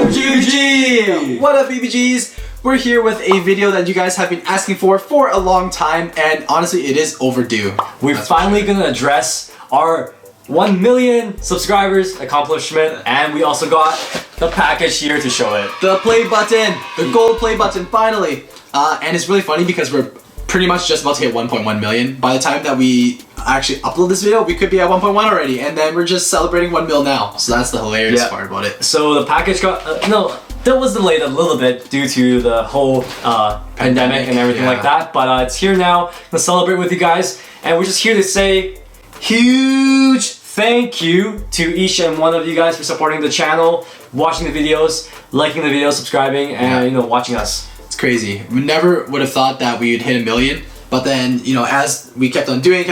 BBG! What up, BBGs? We're here with a video that you guys have been asking for a long time, and honestly, it is overdue. We're finally gonna address our 1 million subscribers accomplishment, and we also got the package here to show it. The play button, the gold play button, finally. And it's really funny because we're pretty much just about to hit 1.1 million. By the time that we actually upload this video, we could be at 1.1 already, and then we're just celebrating 1 mil now. So that's the hilarious part about it. So the package got that was delayed a little bit due to the whole pandemic and everything like that, but it's here now. I'm gonna celebrate with you guys, and we're just here to say huge thank you to each and one of you guys for supporting the channel, watching the videos, liking the videos, subscribing, and watching us. It's crazy. We never would have thought that we would hit 1 million, but then as we kept on doing,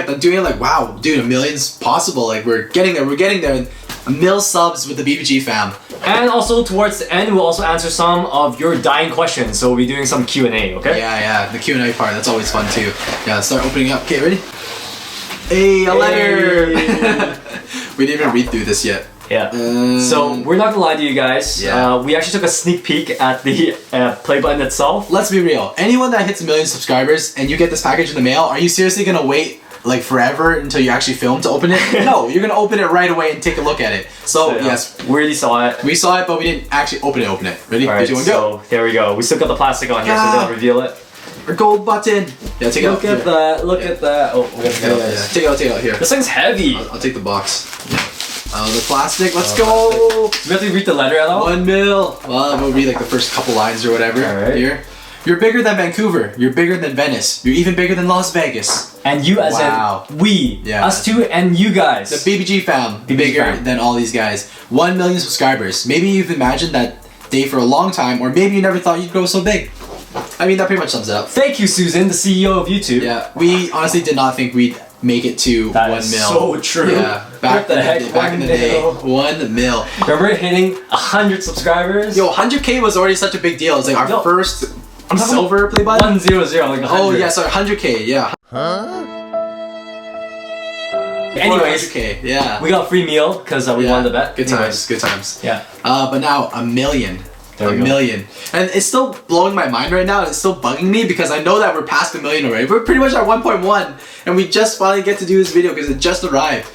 like, wow, dude, 1 million's possible. Like, we're getting there. 1 mil subs with the BBG fam. And also towards the end, we'll also answer some of your dying questions. So we'll be doing some Q&A, okay? Yeah, the Q&A part, that's always fun too. Yeah, start opening up. Okay, ready? A letter! We didn't even read through this yet. Yeah. So we're not gonna lie to you guys. Yeah. We actually took a sneak peek at the play button itself. Let's be real. Anyone that hits 1 million subscribers and you get this package in the mail, are you seriously gonna wait like forever until you actually film to open it? No, you're gonna open it right away and take a look at it. So yes, we already saw it. We saw it, but we didn't actually open it. Ready? Alright, 3, 2, 1, go. Here we go. We still got the plastic on here, so we're gonna reveal it. Our gold button. Yeah, take it out. Look at that. Look at that. Oh, we're gonna take it out. Take it out here. This thing's heavy. I'll take the box. The plastic. Let's go. Do we have to read the letter at all? 1 mil. Well, we'll read like the first couple lines or whatever. Alright. Here. You're bigger than Vancouver. You're bigger than Venice. You're even bigger than Las Vegas. And you as in we. Yeah. Us two and you guys. The BBG fam. Bigger than all these guys. 1 million subscribers. Maybe you've imagined that day for a long time, or maybe you never thought you'd grow so big. I mean, that pretty much sums it up. Thank you, Susan, the CEO of YouTube. Yeah, we honestly did not think we'd make it to 1 mil. So true. Yeah, back in the day, 1 mil. Remember hitting 100 subscribers? Yo, 100K was already such a big deal. It's like our first silver play button. 100, like 100. Oh yeah, sorry, 100K. Yeah. Huh? Anyways, 100K. Yeah. we got free meal because we won the bet. Good times. Good times. Yeah. But now 1 million. There we go. 1 million. And it's still blowing my mind right now, and it's still bugging me because I know that we're past 1 million already. We're pretty much at 1.1, and we just finally get to do this video because it just arrived.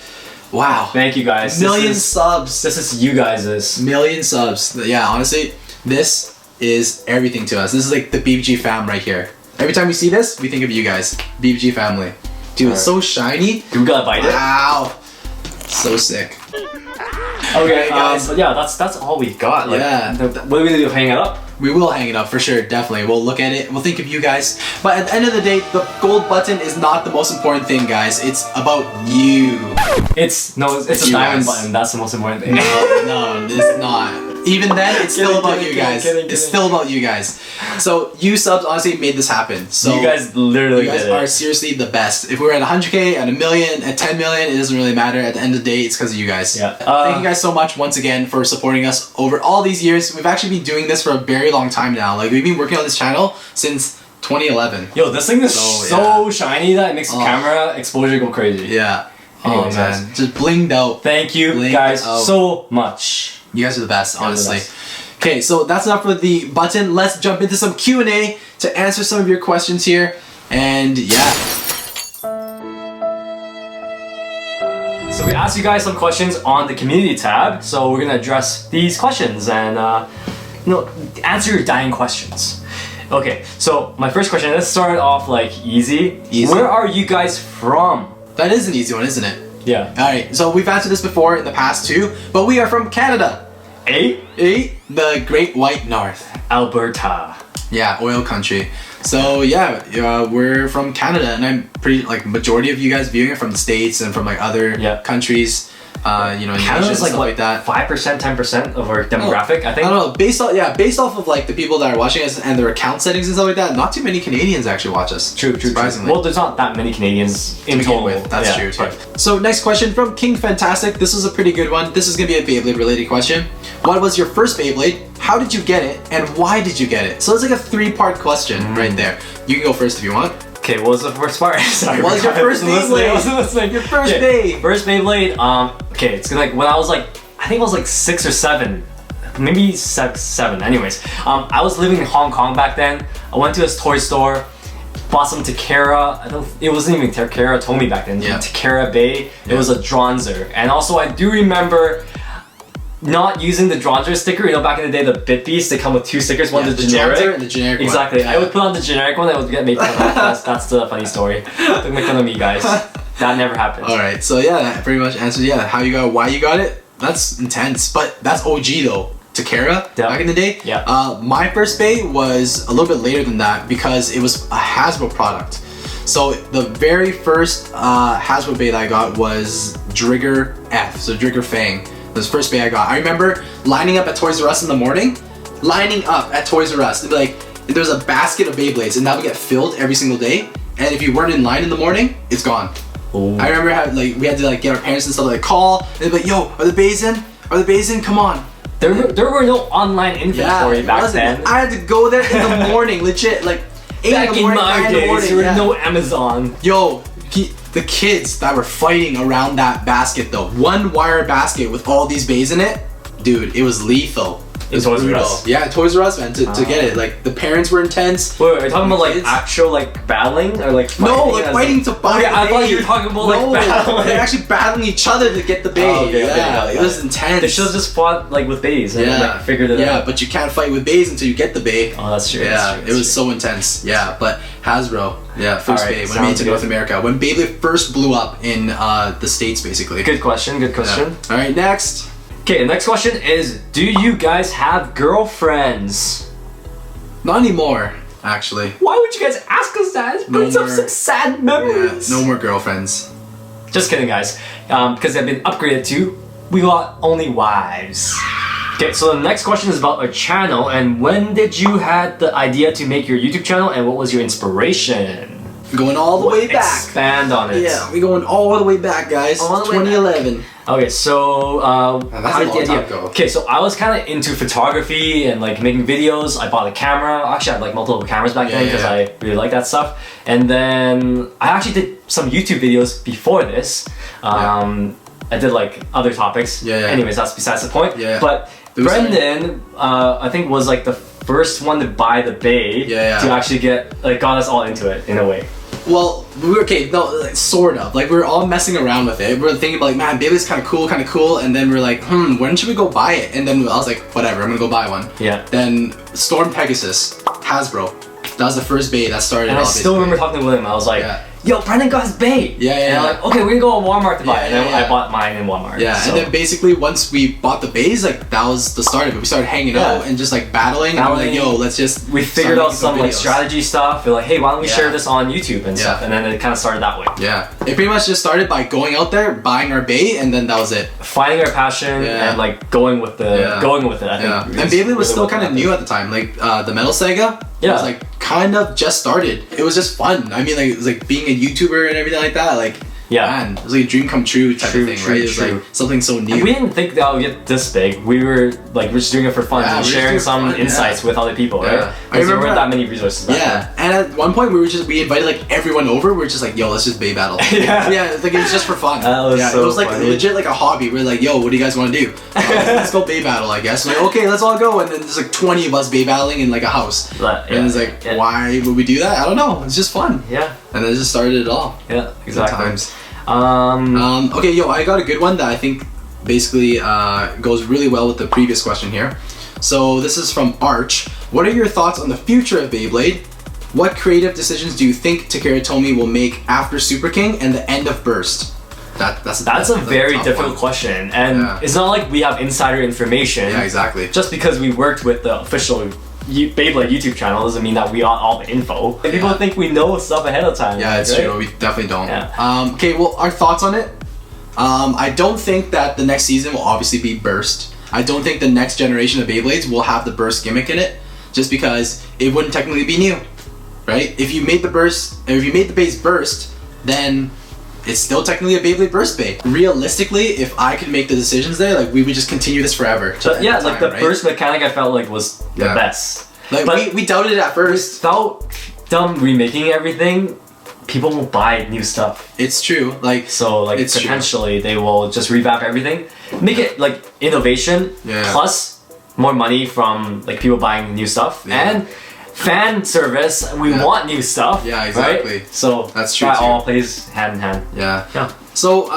Wow. Thank you guys. 1 million subs. This is you guys'. 1 million subs. Yeah, honestly, this is everything to us. This is like the BBG fam right here. Every time we see this, we think of you guys. BBG family. Dude, it's so shiny. Dude, we gotta bite it. Wow. So sick. Okay, guys. But yeah, that's all we got. Like, what are we gonna do? Hang it up? We will hang it up for sure, definitely. We'll look at it, we'll think of you guys. But at the end of the day, the gold button is not the most important thing, guys. It's about you. It's a diamond button. That's the most important thing. No, it's not. Even then, it's still about you guys. It's still about you guys. So you subs honestly made this happen. So you guys literally you guys are seriously the best. If we're at 100K, at 1 million, at 10 million, it doesn't really matter. At the end of the day, it's because of you guys. Yeah. Thank you guys so much once again for supporting us over all these years. We've actually been doing this for a very long time now. Like, we've been working on this channel since 2011. Yo, this thing is so shiny that it makes the camera exposure go crazy. Yeah. Anyways, man, just blinged out. Thank you guys so much. You guys are the best, honestly. Okay, so that's enough for the button. Let's jump into some Q&A to answer some of your questions here. And yeah. So we asked you guys some questions on the community tab. So we're gonna address these questions and answer your dying questions. Okay, so my first question, let's start off like easy. Where are you guys from? That is an easy one, isn't it? Yeah. Alright, so we've answered this before in the past too, but we are from Canada. The Great White North. Alberta. Yeah, oil country. So yeah, we're from Canada, and I'm pretty like majority of you guys viewing it from the States and from like other countries. Canada's like that. 5%, 10% of our demographic, I think. I don't know. Based off of like the people that are watching us and their account settings and stuff like that, not too many Canadians actually watch us. True. Surprisingly. Well, there's not that many Canadians in total. That's true too. So next question from King Fantastic. This is a pretty good one. This is gonna be a Beyblade related question. What was your first Beyblade? How did you get it? And why did you get it? So it's like a 3-part question right there. You can go first if you want. Okay, what was the first part? Sorry. What was your first Beyblade? I wasn't listening. Your first Beyblade. First Beyblade. Okay, it's like when I was like, I think I was like 6 or 7. maybe 7. Anyways, I was living in Hong Kong back then. I went to a toy store, bought some Takara. It wasn't even Takara Tomy back then. Yeah. Takara Bay. It was a Dronzer, and also I do remember not using the Dronzer sticker. You know, back in the day, the BBGs, they come with 2 stickers. One the generic. Dronzer and the generic one. Exactly. Yeah. I would put on the generic one. I would get made fun of. That's the funny story. Don't make fun of me, guys. That never happened. All right. So yeah, that pretty much answers how you got, why you got it. That's intense, but that's OG though. Takara back in the day. Yeah. My first Bay was a little bit later than that because it was a Hasbro product. So the very first Hasbro Bay that I got was Drigger F. So Drigger Fang. That was the first Bay I got. I remember lining up at Toys R Us in the morning. Lining up at Toys R Us. Like there's a basket of Beyblades and that would get filled every single day. And if you weren't in line in the morning, it's gone. Ooh. I remember how we had to get our parents and stuff to call and they'd be like, yo, are the Bays in? Are the Bays in? Come on. There were no online inventory back then. I had to go there in the morning, legit, like 8 Back in the morning, in my 9 in the days, morning. there was no Amazon. Yo, the kids that were fighting around that basket though, 1 wire basket with all these bays in it, dude, it was lethal. It was Toys R brutal. Us? Yeah, Toys R Us, man, to get it. Like, the parents were intense. Wait, are you talking about like kids? actual like battling or like fighting? No, like fighting to buy Okay, the I thought bay. you were talking about No, like battling. they're actually battling each other to get the bay. Oh, okay, yeah, okay, it was intense. They should have just fought like with bays and like figured it out. Yeah, but you can't fight with bays until you get the bay. Oh, that's true. Yeah, that's true, it was so intense. Yeah, but Hasbro, first Alright, Bay when it made it to sounds North good. America, when Beyblade first blew up in the States, basically. Good question. Good question. All right, next. Okay, the next question is: do you guys have girlfriends? Not anymore, actually. Why would you guys ask us that? It brings up some sad memories. Yeah, no more girlfriends. Just kidding, guys. Because they've been upgraded to, we got only wives. Okay, so the next question is about our channel, and when did you had the idea to make your YouTube channel, and what was your inspiration? Going all the way back. Expand on it. Yeah, we're going all the way back, guys. All the way 2011. Okay, so that's how a did long the idea? time ago. Okay, so I was kind of into photography and like making videos. I bought a camera. Actually, I had like multiple cameras back then because I really like that stuff. And then I actually did some YouTube videos before this. I did like other topics. Anyways, that's besides the point. But Brendan, I think was like the first one to buy the Bay to actually got us all into it in a way. Well, we were sort of. Like, we were all messing around with it. We were thinking about, like, man, Beyblade's kind of cool. And then we were like, when should we go buy it? And then I was like, whatever, I'm gonna go buy one. Yeah. Then Storm Pegasus, Hasbro. That was the first Bay that started. And I still remember talking to William. I was like, yo, Brendan got his Bay. And I'm like, okay, we're gonna go to Walmart to buy it. And then I bought mine in Walmart. Yeah, so. And then basically once we bought the Bays, like that was the start of it. We started hanging out and just like battling. And we were like, yo, let's just. We figured out some like strategy stuff. We're like, hey, why don't we share this on YouTube and stuff? And then it kind of started that way. Yeah, it pretty much just started by going out there, buying our Bay, and then that was it. Finding our passion and like going with it. I think. And Beyblade was still kind of new at the time. Like the Metal Saga was like kind of just started. It was just fun. I mean, like it was like being a YouTuber and everything like that. Like, man, it was like a dream come true type of thing, right? It was like something so new. And we didn't think that would get this big. We were just doing it for fun and sharing some insights with other people, right? Because there weren't that many resources back then. And at one point we invited like everyone over. We were just like, yo, let's just Bay battle. Like it was just for fun. It was like legit like a hobby. We're like, yo, what do you guys want to do? Let's go Bay battle, I guess. We're like, okay, let's all go. And then there's like 20 of us Bay battling in like a house. And it's like, why would we do that? I don't know. It's just fun. Yeah. And then it just started it all. Yeah, exactly. Times. Okay, yo, I got a good one that I think basically goes really well with the previous question here. So this is from Arch. What are your thoughts on the future of Beyblade? What creative decisions do you think Takara Tomy will make after Super King and the end of Burst? That's a very difficult question, and it's not like we have insider information. Yeah, exactly. Just because we worked with the official Beyblade YouTube channel doesn't mean that we got all the info. People think we know stuff ahead of time. Yeah, it's true. We definitely don't. Okay, well, our thoughts on it. I don't think that the next season will obviously be Burst. I don't think the next generation of Beyblades will have the Burst gimmick in it, just because it wouldn't technically be new, right? If you made the Burst, or if you made the base Burst, then it's still technically a Beyblade Burst Bay. Realistically, if I could make the decisions there, like we would just continue this forever. Like the Burst mechanic, I felt like was the best. Like but we doubted it at first. Without them remaking everything, people will buy new stuff. It's true. Like it's potentially they will just revamp everything, make it like innovation plus more money from like people buying new stuff and fan service. We want new stuff. Yeah, exactly. Right? So that's true. That too. all plays hand in hand. Yeah. So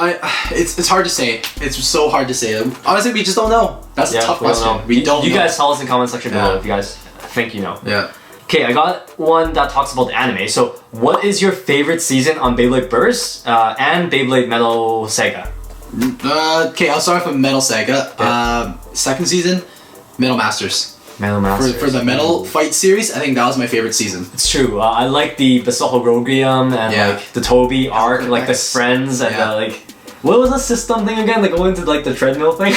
it's hard to say. It's so hard to say. Honestly, we just don't know. That's a tough question. We don't. You know. guys tell us in the comment section below if you guys think you know. Yeah. Okay, I got one that talks about the anime. So, what is your favorite season on Beyblade Burst and Beyblade Metal Saga? Okay, I'll start off with Metal Saga. Yeah. Second season, Metal Masters. Metal Masters. For the Metal Fight series, I think that was my favorite season. It's true. I like the Basohorogium and like the Toby arc, like the friends and like what was the system thing again? Like going to like the treadmill thing.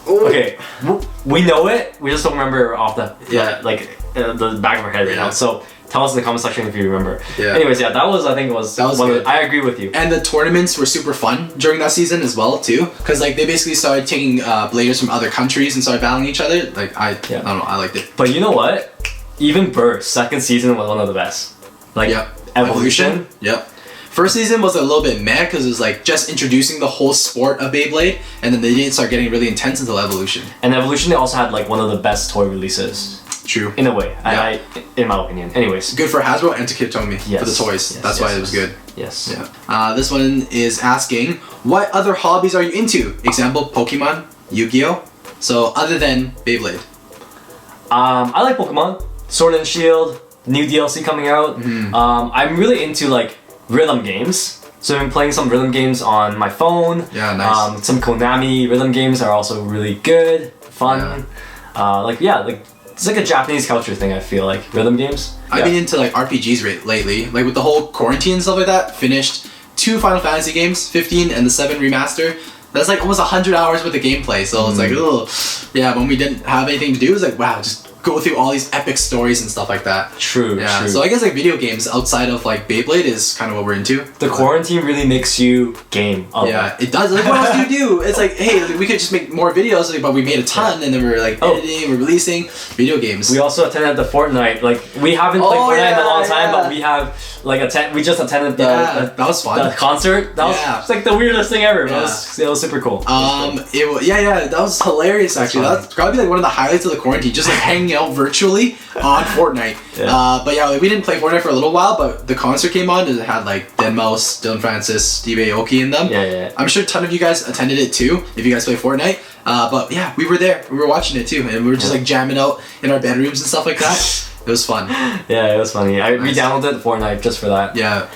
Okay, we know it. We just don't remember off the the back of our head right now. So tell us in the comment section if you remember. Yeah. Anyways, that was good. I agree with you. And the tournaments were super fun during that season as well too, because like they basically started taking bladers from other countries and started battling each other. Like I don't know, I liked it. But you know what? Even Burst second season was one of the best. Like Evolution. Yep. First season was a little bit meh because it was like just introducing the whole sport of Beyblade, and then they didn't start getting really intense until Evolution. And Evolution, they also had like one of the best toy releases. True. In a way, in my opinion. Anyways. Good for Hasbro and to Kitomi for the toys. That's why it was good. Yes. Yeah. This one is asking, what other hobbies are you into? Example, Pokemon, Yu-Gi-Oh. So other than Beyblade. I like Pokemon, Sword and Shield, new DLC coming out. I'm really into like rhythm games. So I've been playing some rhythm games on my phone. Yeah, nice. Some Konami rhythm games are also really good, fun. It's like a Japanese culture thing, I feel like, rhythm games. I've been into like RPGs lately. Like with the whole quarantine and stuff like that, finished 2 Final Fantasy games, 15 and the 7 remaster. That's like almost 100 hours worth of gameplay. So it's like, when we didn't have anything to do, it was like, wow, just go through all these epic stories and stuff like that. True. So I guess like video games outside of like Beyblade is kind of what we're into. The quarantine really makes you game a lot. It does. Like what else do you do? It's like, hey, we could just make more videos, but we made a ton and then we're like editing, we're releasing video games. We also attended the Fortnite. Like we haven't played Fortnite in a long time, but we have like we just attended the that was fun. The concert. That was like the weirdest thing ever. It was super cool. That was hilarious actually. That's probably like one of the highlights of the quarantine, just like hanging out virtually on Fortnite. We didn't play Fortnite for a little while, but the concert came on and it had like Deadmau5, Dylan Francis, Steve Aoki in them. I'm sure a ton of you guys attended it too if you guys play Fortnite. But yeah, we were there. We were watching it too, and we were just like jamming out in our bedrooms and stuff like that. It was fun. Yeah, it was funny. We downloaded Fortnite just for that. Yeah.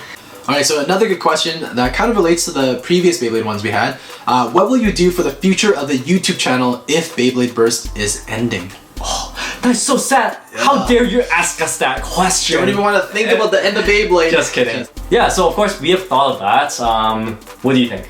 Alright, so another good question that kind of relates to the previous Beyblade ones we had. What will you do for the future of the YouTube channel if Beyblade Burst is ending? Oh, that's so sad. How dare you ask us that question? You don't even want to think about the end of Beyblade. Just kidding. Yeah, so of course we have thought of that. What do you think?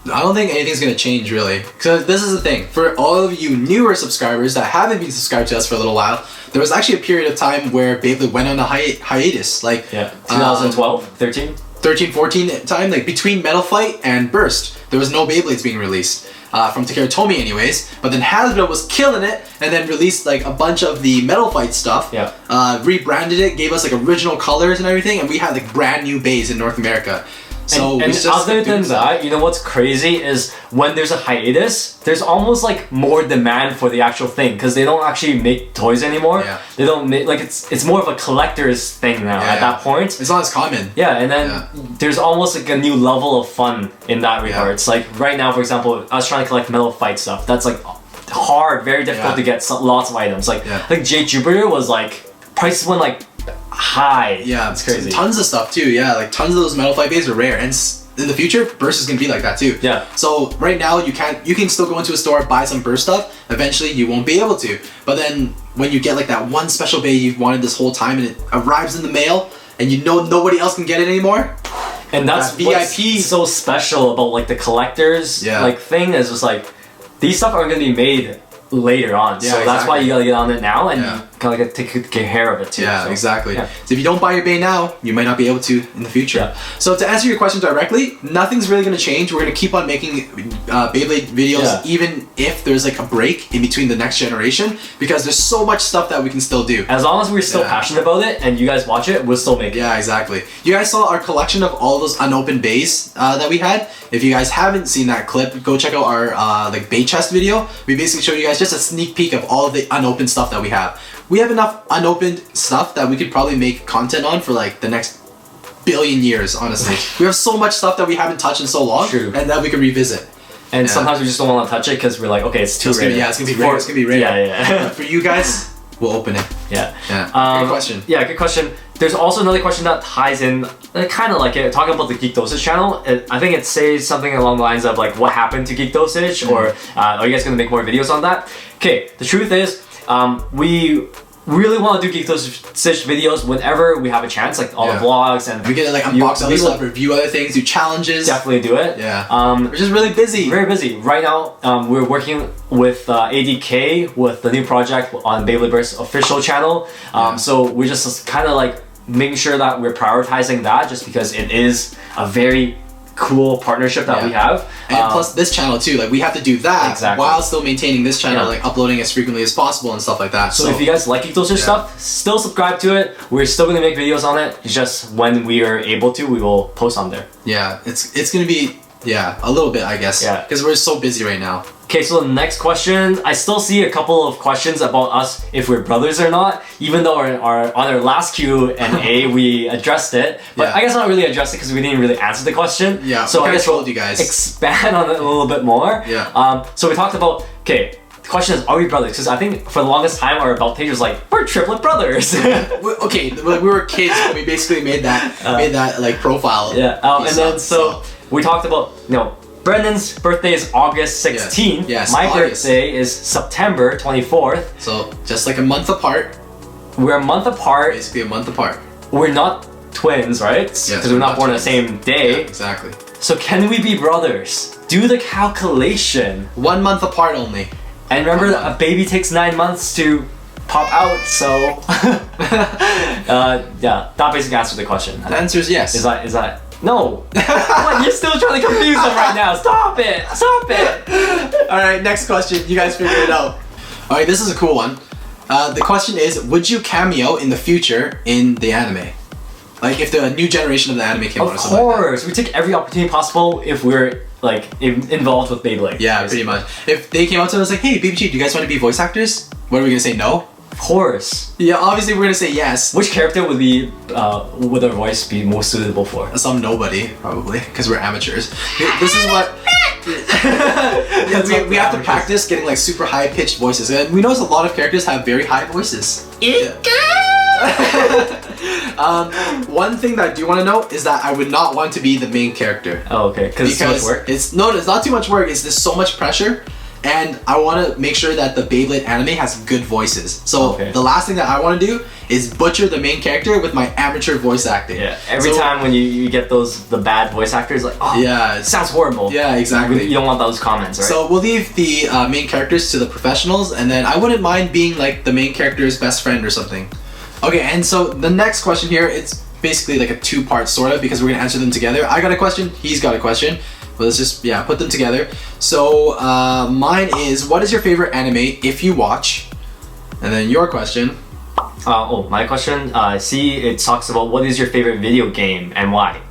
I don't think anything's going to change really. Because this is the thing. For all of you newer subscribers that haven't been subscribed to us for a little while, there was actually a period of time where Beyblade went on a hiatus. Like 2012, 13? 13, 14 time, like between Metal Fight and Burst, there was no Beyblades being released. From Takara Tomy anyways, but then Hasbro was killing it and then released like a bunch of the Metal Fight stuff, rebranded it, gave us like original colors and everything, and we had like brand new bays in North America. So and other than that, you know what's crazy is when there's a hiatus, there's almost like more demand for the actual thing because they don't actually make toys anymore. They don't make, like it's more of a collector's thing now at that point. It's not as common. And then there's almost like a new level of fun in that regard. It's like right now, for example, I was trying to collect Metal Fight stuff. That's like hard, very difficult to get lots of items. Like J Jupiter was like prices went like high. It's crazy. Tons of stuff too. Like tons of those Metal Fight bays are rare, and in the future, Burst is gonna be like that too. So right now you can still go into a store, buy some Burst stuff. Eventually you won't be able to. But then when you get like that one special bay you've wanted this whole time, and it arrives in the mail, and you know nobody else can get it anymore. And that's VIP. What's so special about like the collectors like thing is just like these stuff aren't gonna be made later on. So that's why you gotta get on it now and gotta take care of it too. Yeah, so, exactly. yeah. So if you don't buy your Bay now, you might not be able to in the future. Yeah. So to answer your question directly, nothing's really going to change. We're going to keep on making Beyblade videos even if there's like a break in between the next generation, because there's so much stuff that we can still do. As long as we're still passionate about it and you guys watch it, we'll still make it. Yeah, exactly. You guys saw our collection of all those unopened bays that we had. If you guys haven't seen that clip, go check out our like bay chest video. We basically showed you guys just a sneak peek of all of the unopened stuff that we have. We have enough unopened stuff that we could probably make content on for like the next billion years, honestly. We have so much stuff that we haven't touched in so long. True. And that we can revisit. And sometimes we just don't want to touch it because we're like, okay, it's too rare. Yeah, it's gonna be rare. It's gonna be rare. Yeah. For you guys, we'll open it. Yeah. Good question. Yeah, good question. There's also another question that ties in, kind of like it, talking about the Geek Dosage channel. I think it says something along the lines of like, what happened to Geek Dosage, or are you guys gonna make more videos on that? Okay, the truth is, we really want to do Geek Dosage videos whenever we have a chance, like all the vlogs, and we get to like unbox other stuff, review other things, do challenges. Definitely do it. Yeah. We're just really busy. Very busy. Right now, we're working with ADK with the new project on Beyblade's official channel. So we're just kind of like making sure that we're prioritizing that, just because it is a very cool partnership that we have. And plus this channel too, like we have to do that while still maintaining this channel, like uploading as frequently as possible and stuff like that. So if you guys like Geek Dosage stuff, still subscribe to it. We're still gonna make videos on it. It's just when we are able to, we will post on there. Yeah, it's gonna be a little bit, I guess. Yeah. Because we're so busy right now. Okay, so the next question, I still see a couple of questions about us if we're brothers or not, even though on our last Q&A we addressed it, but I guess not really addressed it because we didn't really answer the question. Yeah, so I guess told you guys. Expand on it a little bit more. Yeah. So we talked about, okay, the question is, are we brothers? Because I think for the longest time our about page was like, we're triplet brothers. Okay, we were kids when we basically made that like profile. Yeah. And then so we talked about, you know, Brendan's birthday is August 16th. Yes, my August. birthday is September 24th. So just like a month apart. We're a month apart. Basically a month apart. We're not twins, right? Because we're not born on the same day. Yeah, exactly. So can we be brothers? Do the calculation. 1 month apart only. And remember that a baby takes 9 months to pop out, so yeah, that basically answers the question. The answer is yes. Is that no? What? You're still trying to confuse them right now. Stop it! Stop it! Alright, next question. You guys figure it out. Alright, this is a cool one. The question is, would you cameo in the future in the anime? Like if the new generation of the anime came out or something like that. Of course! We take every opportunity possible if we're like involved with Beyblade. Yeah, basically. Pretty much. If they came out to us like, hey, BBG, do you guys want to be voice actors? What are we gonna say, no? Of course. Yeah, obviously we're gonna say yes. Which character would would our voice be most suitable for? Some nobody, probably, because we're amateurs. This is what we have to practice getting like super high pitched voices, and we notice a lot of characters have very high voices. One thing that I do want to know is that I would not want to be the main character. Oh, okay. Because it's too much work? It's not too much work. It's just so much pressure. And I want to make sure that the Beyblade anime has good voices. So the last thing that I want to do is butcher the main character with my amateur voice acting. Yeah, every time when you get the bad voice actors, like, oh, yeah, it sounds horrible. Yeah, exactly. You don't want those comments, right? So we'll leave the main characters to the professionals, and then I wouldn't mind being like the main character's best friend or something. Okay, and so the next question here, it's basically like a two-part sort of, because we're gonna answer them together. I got a question, he's got a question. But let's just, put them together. So mine is, what is your favorite anime if you watch? And then your question. My question, see, it talks about what is your favorite video game and why?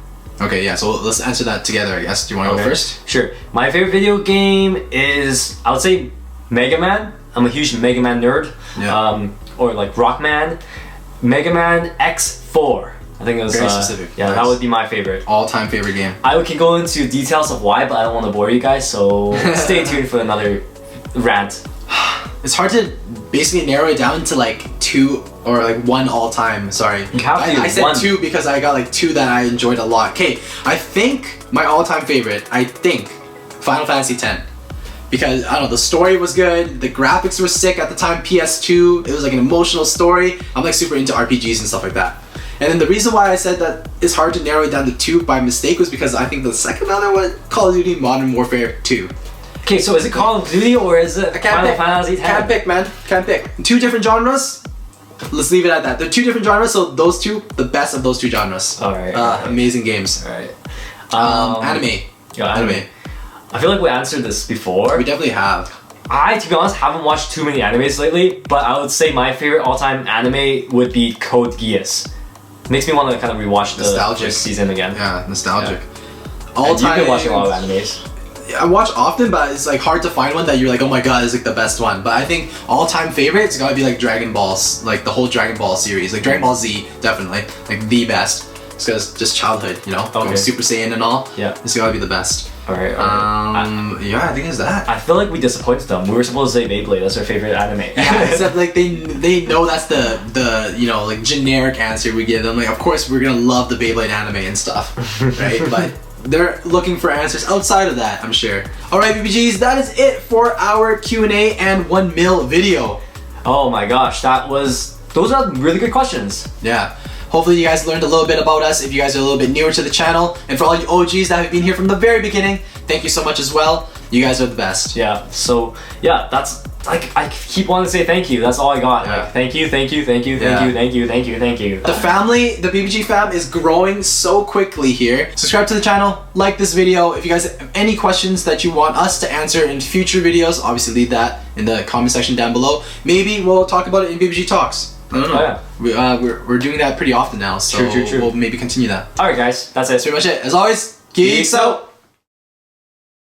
Okay, yeah, so let's answer that together, I guess. Do you want to go first? Sure. My favorite video game is, I would say, Mega Man. I'm a huge Mega Man nerd. Yeah. Or like Rockman. Mega Man X4. I think it was very specific. Yeah, nice. That would be my favorite. All-time favorite game. I can go into details of why, but I don't want to bore you guys, so stay tuned for another rant. It's hard to basically narrow it down to like two or like one all-time. Sorry, I said one. Two because I got like two that I enjoyed a lot. Okay, I think my all-time favorite, Final Fantasy X. Because, I don't know, the story was good, the graphics were sick at the time, PS2, it was like an emotional story. I'm like super into RPGs and stuff like that. And then the reason why I said that it's hard to narrow it down to two by mistake was because I think the second other one, Call of Duty Modern Warfare 2. Okay, so is it Call of Duty or is it Final Fantasy X? Can't pick, man. Can't pick. Two different genres, let's leave it at that. They're two different genres, so those two, the best of those two genres. Alright. Amazing games. Alright. Anime. Yeah, anime. I feel like we answered this before. We definitely have. I, to be honest, haven't watched too many animes lately, but I would say my favorite all-time anime would be Code Geass. Makes me want to kind of rewatch the first season again. Yeah, nostalgic. Yeah. All time. You've been watching a lot of animes. I watch often, but it's like hard to find one that you're like, oh my god, it's like the best one. But I think all-time favorite, it's gotta be like Dragon Balls, like the whole Dragon Ball series, like Dragon Ball Z, definitely, like the best. It's because just childhood, you know, going Super Saiyan and all. Yeah, it's gotta be the best. Alright. Yeah, I think it's that. I feel like we disappointed them. We were supposed to say Beyblade. That's our favorite anime. Yeah, except like they know that's the you know, like generic answer we give them. Like, of course we're gonna love the Beyblade anime and stuff, right? But they're looking for answers outside of that, I'm sure. Alright, BBGs, that is it for our Q&A and 1 mil video. Oh my gosh, those are really good questions. Yeah. Hopefully you guys learned a little bit about us if you guys are a little bit newer to the channel. And for all you OGs that have been here from the very beginning, thank you so much as well. You guys are the best. Yeah, so yeah, that's like, I keep wanting to say thank you. That's all I got. Yeah. Like, thank you. The family, the BBG fam, is growing so quickly here. Subscribe to the channel, like this video. If you guys have any questions that you want us to answer in future videos, obviously leave that in the comment section down below. Maybe we'll talk about it in BBG Talks. I don't know. Oh, yeah. We're doing that pretty often now, so true. we'll maybe continue that. Alright guys, that's it. That's pretty much it. As always, geeks out!